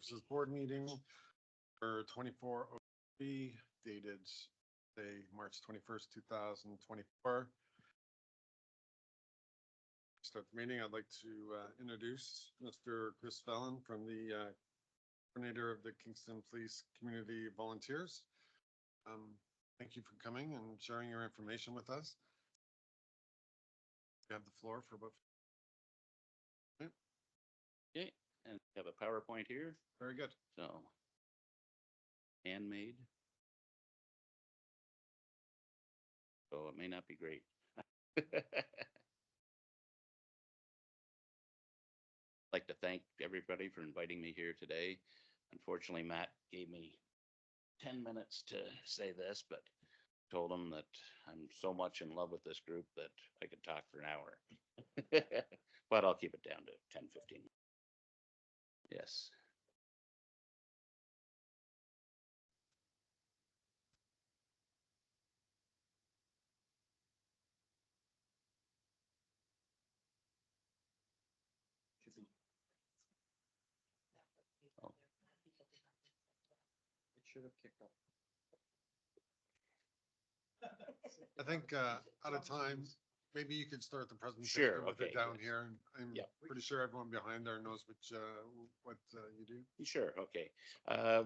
Services Board meeting for 24/03, dated say March 21st, 2024. Start the meeting. I'd like to introduce Mr. Chris Fallon from the coordinator of the Kingston Police Community Volunteers. Thank you for coming and sharing your information with us. You have the floor for about. Okay, and we have a PowerPoint here, Very good. so handmade. So it may not be great. Like to thank everybody for inviting me here today. Unfortunately, Matt gave me 10 minutes to say this, but told him that I'm so much in love with this group that I could talk for an hour. But I'll keep it down to 10, 15. Yes. Oh. It should have kicked off. I think out of time, maybe you could start the presentation Sure, with it okay, down yes. here. I'm Yep. pretty sure everyone behind there knows what you do. Sure, okay.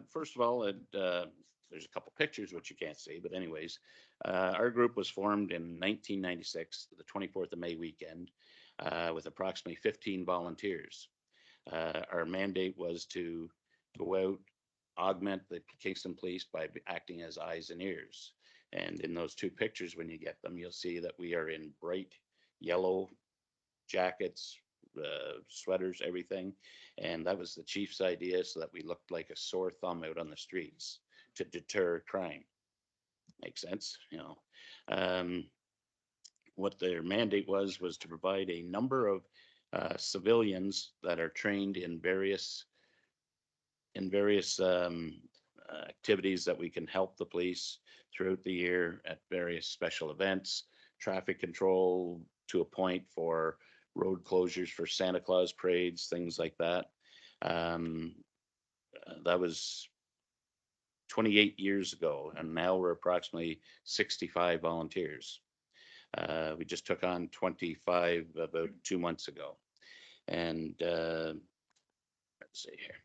First of all, there's a couple pictures which you can't see, but anyways, our group was formed in 1996, the 24th of May weekend, with approximately 15 volunteers. Our mandate was to go out, augment the Kingston Police by acting as eyes and ears. And in those two pictures, when you get them, you'll see that we are in bright yellow jackets, sweaters, everything. And that was the chief's idea, so that we looked like a sore thumb out on the streets to deter crime. Makes sense, you know. What their mandate was to provide a number of civilians that are trained in various activities that we can help the police throughout the year at various special events, traffic control to a point for road closures for Santa Claus parades, things like that. That was 28 years ago, and now we're approximately 65 volunteers. We just took on 25 about 2 months ago. And let's see here.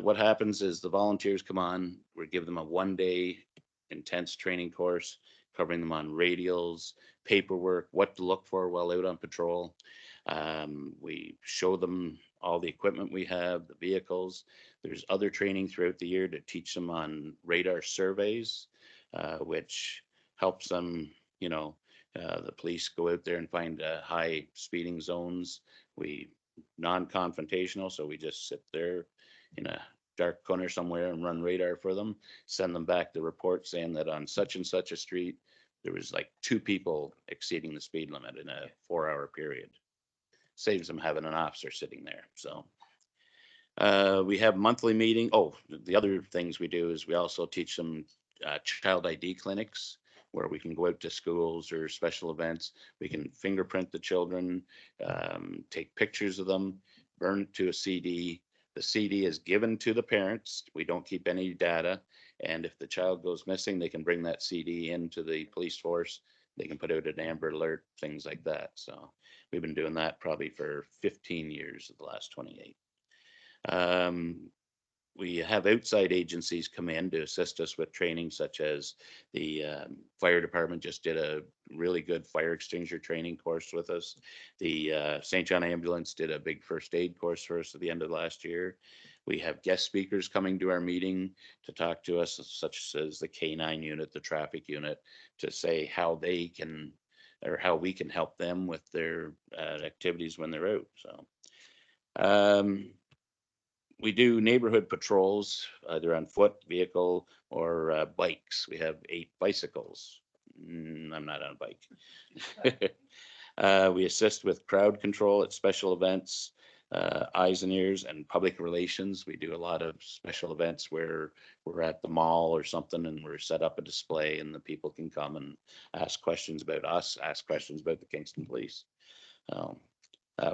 What happens is the volunteers come on, we give them a 1-day intense training course, covering them on radials, paperwork, what to look for while out on patrol. We show them all the equipment we have, the vehicles. There's other training throughout the year to teach them on radar surveys, which helps them, the police go out there and find high speeding zones. We non-confrontational, so we just sit there in a dark corner somewhere and run radar for them, send them back the report saying that on such and such a street, there was like 2 people exceeding the speed limit in a 4-hour period. Saves them having an officer sitting there. So we have monthly meeting. Oh, the other things we do is we also teach them child ID clinics, where we can go out to schools or special events. We can fingerprint the children, take pictures of them, burn it to a CD. The CD is given to the parents. We don't keep any data. And if the child goes missing, they can bring that CD into the police force. They can put out an Amber Alert, things like that. So we've been doing that probably for 15 years of the last 28. We have outside agencies come in to assist us with training, such as the fire department just did a really good fire extinguisher training course with us. The St. John Ambulance did a big first aid course for us at the end of last year. We have guest speakers coming to our meeting to talk to us, such as the K9 unit, the traffic unit, to say how they can, or how we can help them with their activities when they're out. So we do neighborhood patrols, either on foot, vehicle, or bikes. We have 8 bicycles. I'm not on a bike. We assist with crowd control at special events, eyes and ears, and public relations. We do a lot of special events where we're at the mall or something and we're set up a display and the people can come and ask questions about us, ask questions about the Kingston Police.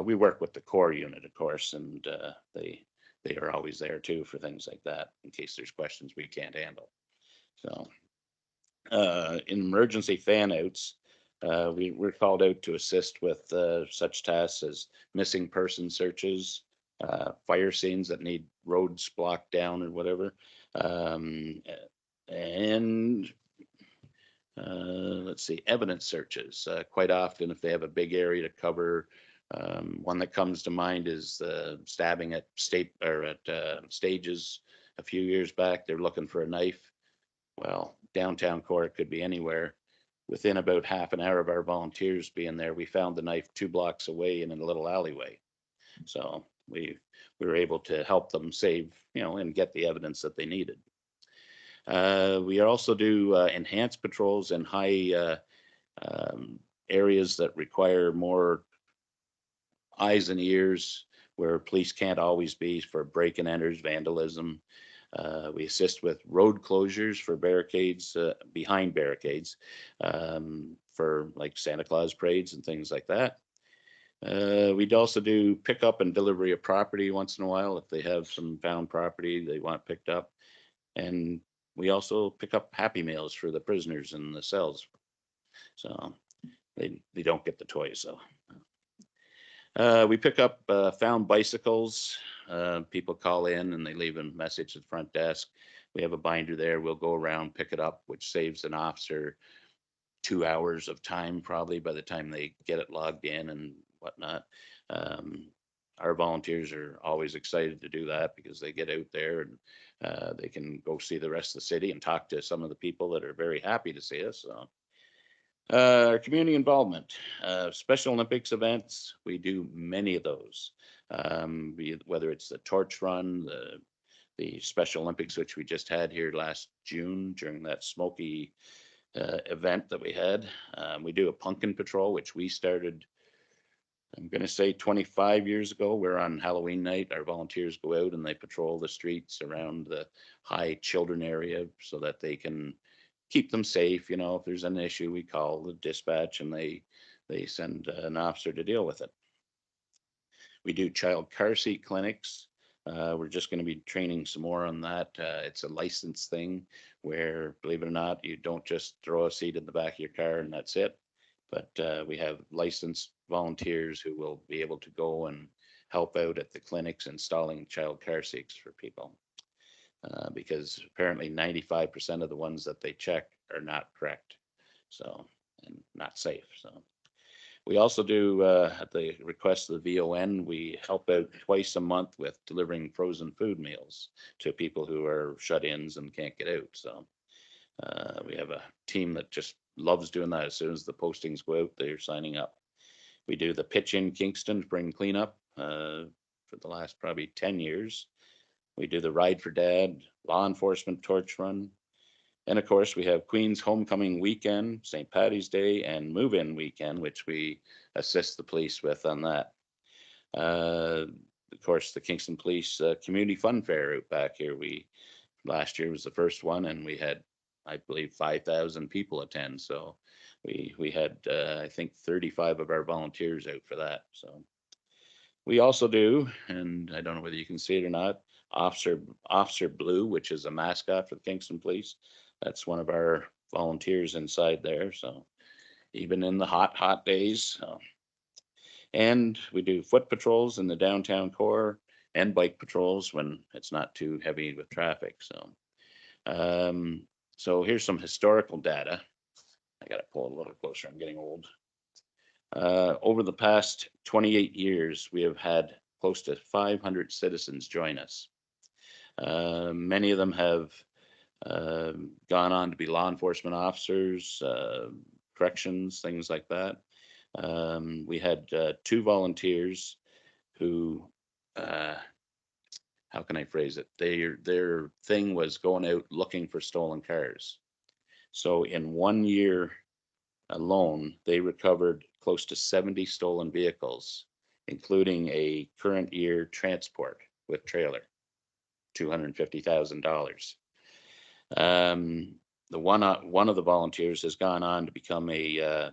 We work with the core unit, of course, and they they are always there too for things like that, in case there's questions we can't handle. So, in emergency fan outs, we're called out to assist with such tasks as missing person searches, fire scenes that need roads blocked down or whatever. And let's see, evidence searches. Quite often, if they have a big area to cover, one that comes to mind is the stabbing at stages a few years back. They're looking for a knife. Well, downtown core could be anywhere. Within about half an hour of our volunteers being there, we found the knife 2 blocks away in a little alleyway. So we were able to help them save, and get the evidence that they needed. We also do enhanced patrols in high areas that require more eyes and ears, where police can't always be, for break and enters, vandalism. We assist with road closures for barricades, behind barricades, for like Santa Claus parades and things like that. We'd also do pickup and delivery of property once in a while if they have some found property they want picked up. And we also pick up Happy Meals for the prisoners in the cells. So they don't get the toys. So we pick up found bicycles. People call in and they leave a message at the front desk. We have a binder there. We'll go around, pick it up, which saves an officer 2 hours of time probably by the time they get it logged in and whatnot. Our volunteers are always excited to do that because they get out there and they can go see the rest of the city and talk to some of the people that are very happy to see us. So, our community involvement, Special Olympics events, we do many of those. Whether it's the torch run, the Special Olympics, which we just had here last June during that smoky event that we had. We do a pumpkin patrol, which we started, I'm going to say 25 years ago. We're on Halloween night. Our volunteers go out and they patrol the streets around the high children area so that they can keep them safe. If there's an issue, we call the dispatch and they send an officer to deal with it. We do child car seat clinics. We're just going to be training some more on that. It's a license thing where, believe it or not, you don't just throw a seat in the back of your car and that's it. But we have licensed volunteers who will be able to go and help out at the clinics installing child car seats for people. Because apparently 95% of the ones that they check are not correct. So, and not safe. So. We also do, at the request of the VON, we help out twice a month with delivering frozen food meals to people who are shut-ins and can't get out. So we have a team that just loves doing that. As soon as the postings go out, they're signing up. We do the pitch in Kingston spring cleanup for the last probably 10 years. We do the Ride for Dad, law enforcement torch run. And of course, we have Queen's Homecoming Weekend, St. Patty's Day, and Move-In Weekend, which we assist the police with on that. Of course, the Kingston Police Community Fun Fair out back here. Last year was the first one, and we had, I believe, 5,000 people attend. So we had, I think, 35 of our volunteers out for that. So we also do, and I don't know whether you can see it or not, Officer Blue, which is a mascot for the Kingston Police. That's one of our volunteers inside there. So even in the hot days. And we do foot patrols in the downtown core and bike patrols when it's not too heavy with traffic. So here's some historical data. I got to pull a little closer. I'm getting old. Over the past 28 years, we have had close to 500 citizens join us. Many of them have gone on to be law enforcement officers, corrections, things like that. We had 2 volunteers who, how can I phrase it? Their thing was going out looking for stolen cars. So in 1 year alone, they recovered close to 70 stolen vehicles, including a current year transport with trailer, $250,000. One of the volunteers has gone on to become a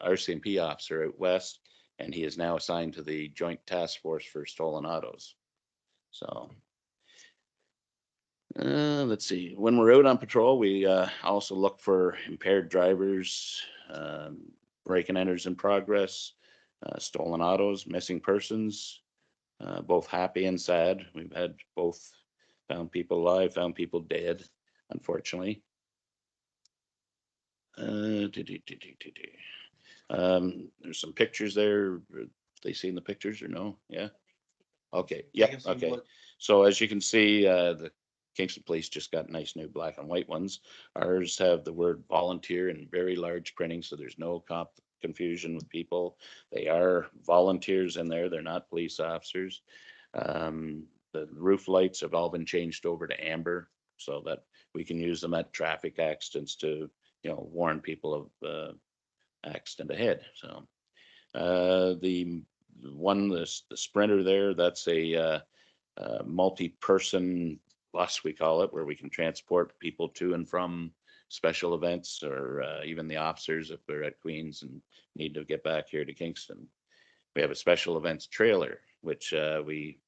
RCMP officer out west, and he is now assigned to the Joint Task Force for Stolen Autos. So Let's see, when we're out on patrol, we also look for impaired drivers, break and enters in progress, stolen autos, missing persons, both happy and sad. We've had both found people alive, found people dead, unfortunately. There's some pictures there. They seen the pictures or no? Yeah. Okay. Yeah. Okay. So as you can see, the Kingston Police just got nice new black and white ones. Ours have the word volunteer in very large printing, so there's no confusion with people. They are volunteers in there. They're not police officers. The roof lights have all been changed over to amber so that we can use them at traffic accidents to, warn people of accident ahead. So the the Sprinter there, that's a multi-person bus, we call it, where we can transport people to and from special events, or even the officers if they're at Queens and need to get back here to Kingston. We have a special events trailer, which we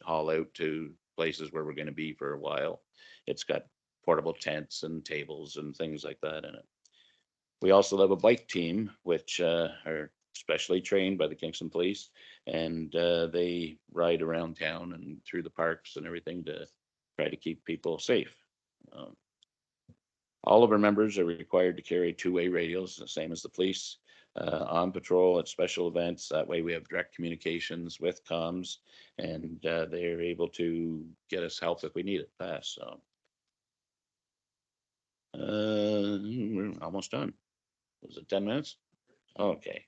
haul out to places where we're going to be for a while. It's got portable tents and tables and things like that in it. We also have a bike team, which are specially trained by the Kingston Police, and they ride around town and through the parks and everything to try to keep people safe. All of our members are required to carry two-way radios, the same as the police, on patrol at special events. That way we have direct communications with comms, and they're able to get us help if we need it fast. So we're almost done. Was it 10 minutes? Okay.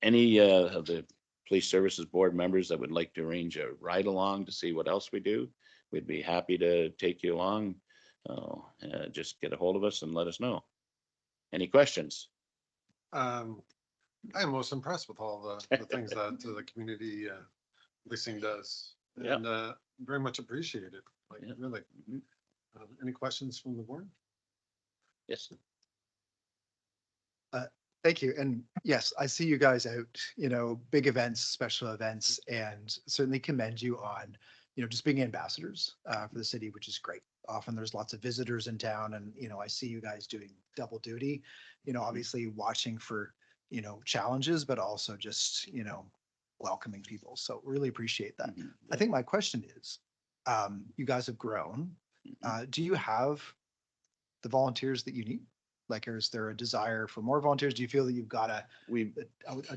Any of the police services board members that would like to arrange a ride along to see what else we do, we'd be happy to take you along. Just get a hold of us and let us know. Any questions? I'm most impressed with all the things that the community policing does. Yeah. And very much appreciated. Like, Yeah. really. Any questions from the board? Yes. Thank you. And yes, I see you guys out, big events, special events, and certainly commend you on, just being ambassadors for the city, which is great. Often there's lots of visitors in town and, I see you guys doing double duty, obviously watching for, challenges, but also just, welcoming people. So really appreciate that. Mhm. I think my question is, you guys have grown. Do you have the volunteers that you need? Like, is there a desire for more volunteers? Do you feel that you've got a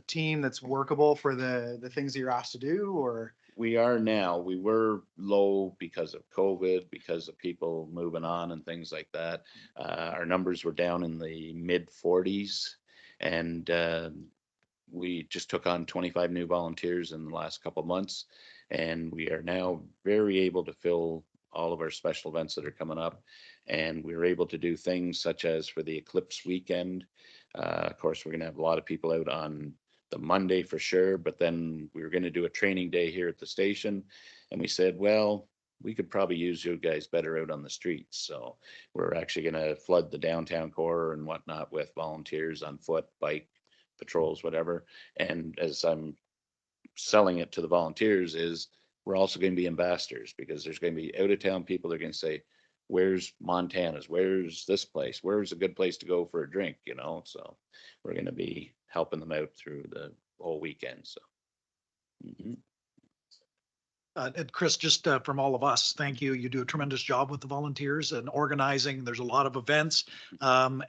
team that's workable for the things that you're asked to do, or? We are now. We were low because of COVID, because of people moving on and things like that. Our numbers were down in the mid 40s, and we just took on 25 new volunteers in the last couple of months, and we are now very able to fill all of our special events that are coming up. And we were able to do things such as for the Eclipse weekend. Of course, we're going to have a lot of people out on the Monday for sure, but then we were going to do a training day here at the station. And we said, well, we could probably use you guys better out on the streets. So we're actually going to flood the downtown core and whatnot with volunteers on foot, bike, patrols, whatever. And as I'm selling it to the volunteers, is we're also going to be ambassadors, because there's going to be out of town people that are going to say, where's Montana's, where's this place, where's a good place to go for a drink, so we're going to be helping them out through the whole weekend. So And Chris, just from all of us, thank you. You do a tremendous job with the volunteers and organizing. There's a lot of events. And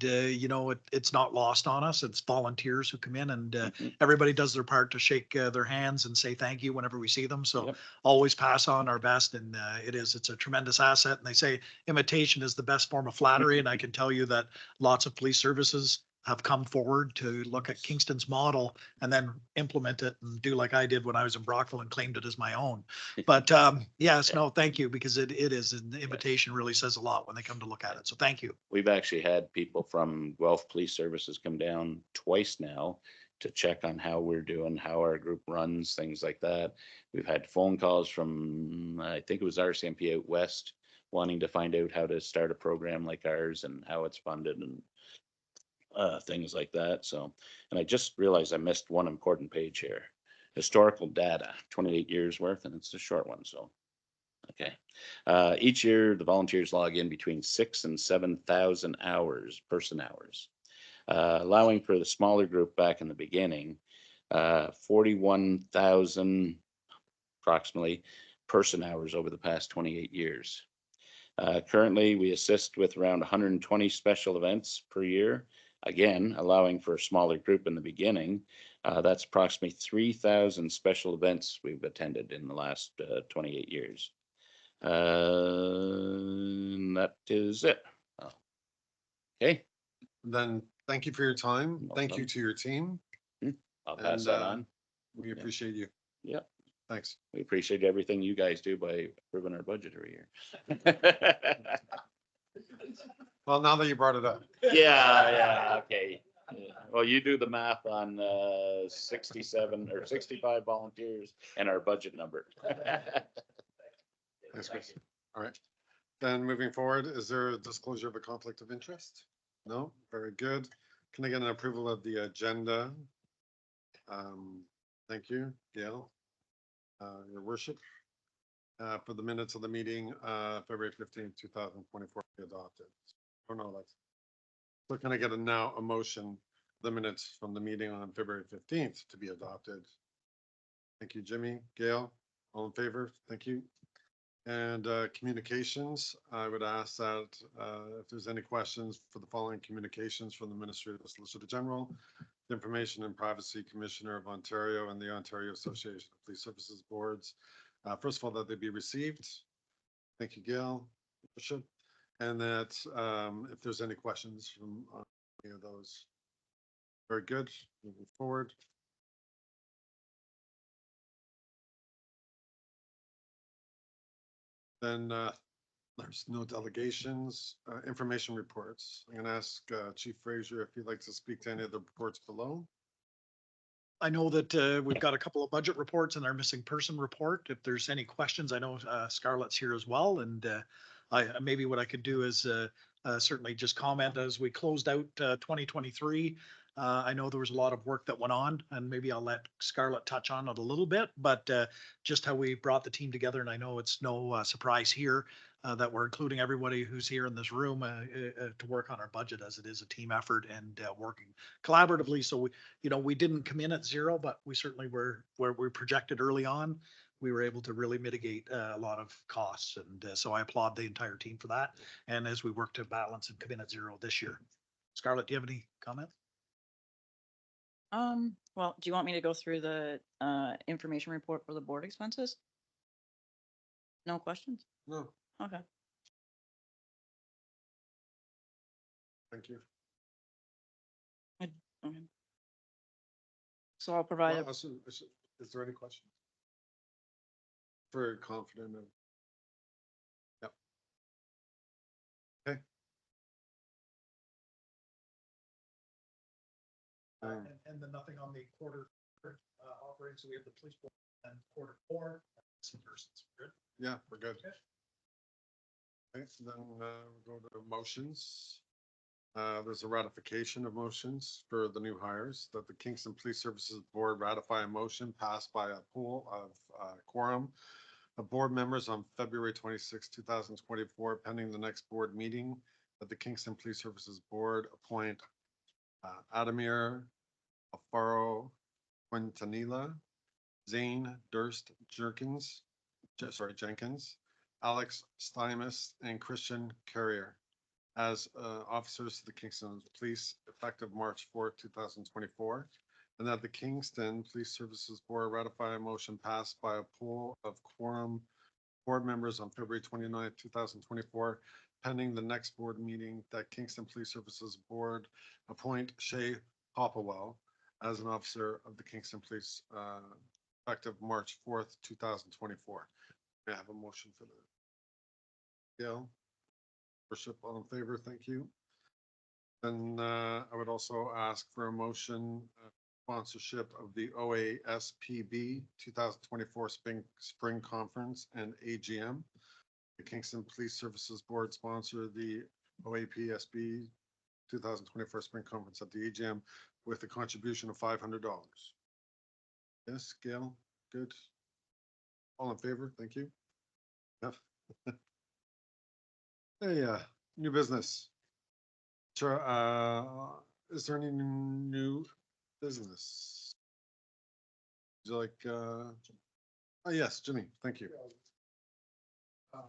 it's not lost on us. It's volunteers who come in, and everybody does their part to shake their hands and say thank you whenever we see them. So Yep. always pass on our best. And it's a tremendous asset. And they say imitation is the best form of flattery. And I can tell you that lots of police services have come forward to look at Kingston's model and then implement it and do like I did when I was in Brockville and claimed it as my own. But yes, no, thank you, because it is, and the invitation really says a lot when they come to look at it. So thank you. We've actually had people from Guelph Police Services come down twice now to check on how we're doing, how our group runs, things like that. We've had phone calls from, I think it was RCMP out west, wanting to find out how to start a program like ours and how it's funded and things like that. So, and I just realized I missed one important page here. Historical data, 28 years worth, and it's a short one. So Okay. Each year, the volunteers log in between 6,000 and 7,000 hours, person hours. Allowing for the smaller group back in the beginning, 41,000 approximately person hours over the past 28 years. Currently, we assist with around 120 special events per year. Again, allowing for a smaller group in the beginning. That's approximately 3,000 special events we've attended in the last 28 years. That is it. Okay, Then thank you for your time. No Thank you problem. to your team. I'll pass And, that on. We Yeah. appreciate you. Yep. Thanks. We appreciate everything you guys do by approving our budget every year. Well, now that you brought it up. Yeah, okay. Yeah. Well, you do the math on 67 or 65 volunteers and our budget number. Thanks, Chris. All right. Then moving forward, is there a disclosure of a conflict of interest? No? Very good. Can I get an approval of the agenda? Thank you, Gail. Your worship. For the minutes of the meeting, February 15th, 2024 be adopted. Oh, no, that's. So can I get a motion, the minutes from the meeting on February 15th to be adopted? Thank you, Jimmy. Gail, all in favor? Thank you. And communications, I would ask that if there's any questions for the following communications from the Ministry of the Solicitor General, the Information and Privacy Commissioner of Ontario and the Ontario Association of Police Services Boards. First of all, that they be received. Thank you, Gail. Bishop. And that if there's any questions from any of those. Very good. Moving forward. Then there's no delegations, information reports. I'm going to ask Chief Fraser if he'd like to speak to any of the reports below. I know that we've got a couple of budget reports and our missing person report. If there's any questions, I know Scarlett's here as well. And maybe what I could do is certainly just comment as we closed out 2023. I know there was a lot of work that went on, and maybe I'll let Scarlett touch on it a little bit, but just how we brought the team together. And I know it's no surprise here that we're including everybody who's here in this room to work on our budget, as it is a team effort and working collaboratively. So we didn't come in at zero, but we certainly were where we projected early on. We were able to really mitigate a lot of costs. And so I applaud the entire team for that. And as we work to balance and come in at zero this year. Scarlett, do you have any comments? Well, do you want me to go through the information report for the board expenses? No questions? No, Okay. thank you. Okay. So I'll provide a Well, is there any questions? Very confident of. Yep. Okay. And then nothing on the quarter operating. So we have the police board and quarter four. Some persons. Good. Yeah, we're good. Okay, so then we'll go to motions. There's a ratification of motions for the new hires that the Kingston Police Services Board ratify a motion passed by a pool of quorum of board members on February 26, 2024, pending the next board meeting, that the Kingston Police Services Board appoint Adamir Alfaro Quintanilla, Zane Durst Jenkins, Alex Stymus, and Christian Carrier as officers of the Kingston Police effective March 4th, 2024, and that the Kingston Police Services Board ratify a motion passed by a pool of quorum board members on February 29th, 2024, pending the next board meeting, that Kingston Police Services Board appoint Shay Hopewell as an officer of the Kingston Police effective March 4th, 2024. May I have a motion for that? Gail? Worship, all in favor, thank you. Then I would also ask for a motion sponsorship of the OASPB 2024 Spring Conference and AGM. The Kingston Police Services Board sponsor the OAPSB 2024 Spring Conference at the AGM with a contribution of $500. Yes, Gail, good. All in favor, thank you. Yep. Hey, new business. Sure, is there any new business? Would you like, oh, yes, Jimmy, thank you. I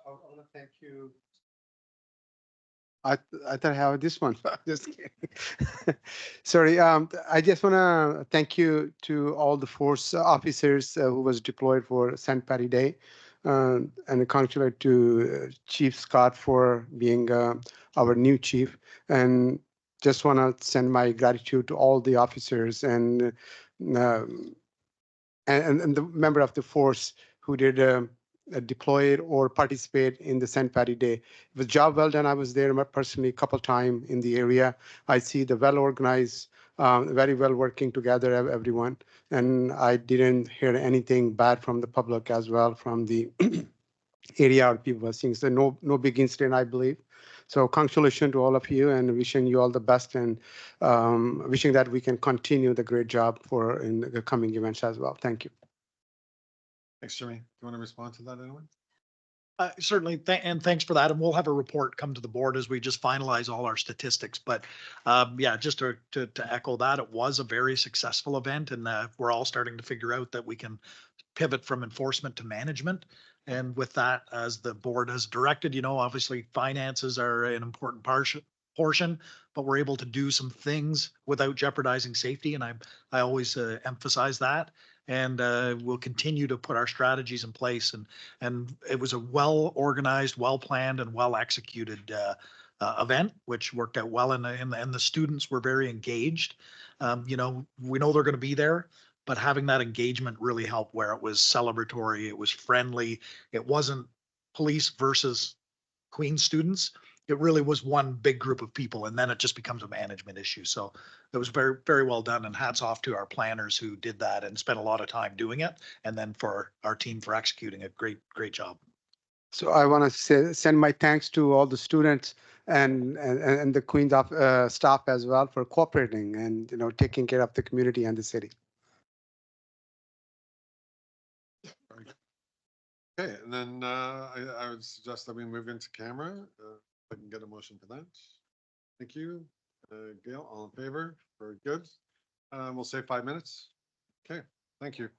want to thank you. I thought I have this one. Just kidding. Sorry. I just want to thank you to all the force officers who was deployed for St. Patty Day, and congratulate to Chief Scott for being our new chief. And just want to send my gratitude to all the officers um, and the member of the force who did deployed or participate in the St. Patty Day. It was job well done. I was there personally a couple times in the area. I see the well organized, very well working together, everyone. And I didn't hear anything bad from the public as well, from the area or people were seeing. So no big incident, I believe. So congratulations to all of you and wishing you all the best, and wishing that we can continue the great job for in the coming events as well. Thank you. Thanks, Jimmy. Do you want to respond to that, anyone? Certainly, and thanks for that. And we'll have a report come to the board as we just finalize all our statistics. But yeah, just to echo that, it was a very successful event, and we're all starting to figure out that we can pivot from enforcement to management. And with that, as the board has directed, obviously finances are an important portion, but we're able to do some things without jeopardizing safety. And I always emphasize that. And we'll continue to put our strategies in place. And it was a well-organized, well-planned, and well-executed event, which worked out well. And the students were very engaged. We know they're going to be there, but having that engagement really helped, where it was celebratory, it was friendly. It wasn't police versus Queen students. It really was one big group of people, and then it just becomes a management issue. So it was very, very well done, and hats off to our planners who did that and spent a lot of time doing it. And then for our team for executing it. Great job. So I want to send my thanks to all the students and the Queen's staff as well for cooperating and taking care of the community and the city. Okay, and then I would suggest that we move into camera. If I can get a motion for that. Thank you. Gail, all in favor? Very good. We'll say 5 minutes. Okay, thank you.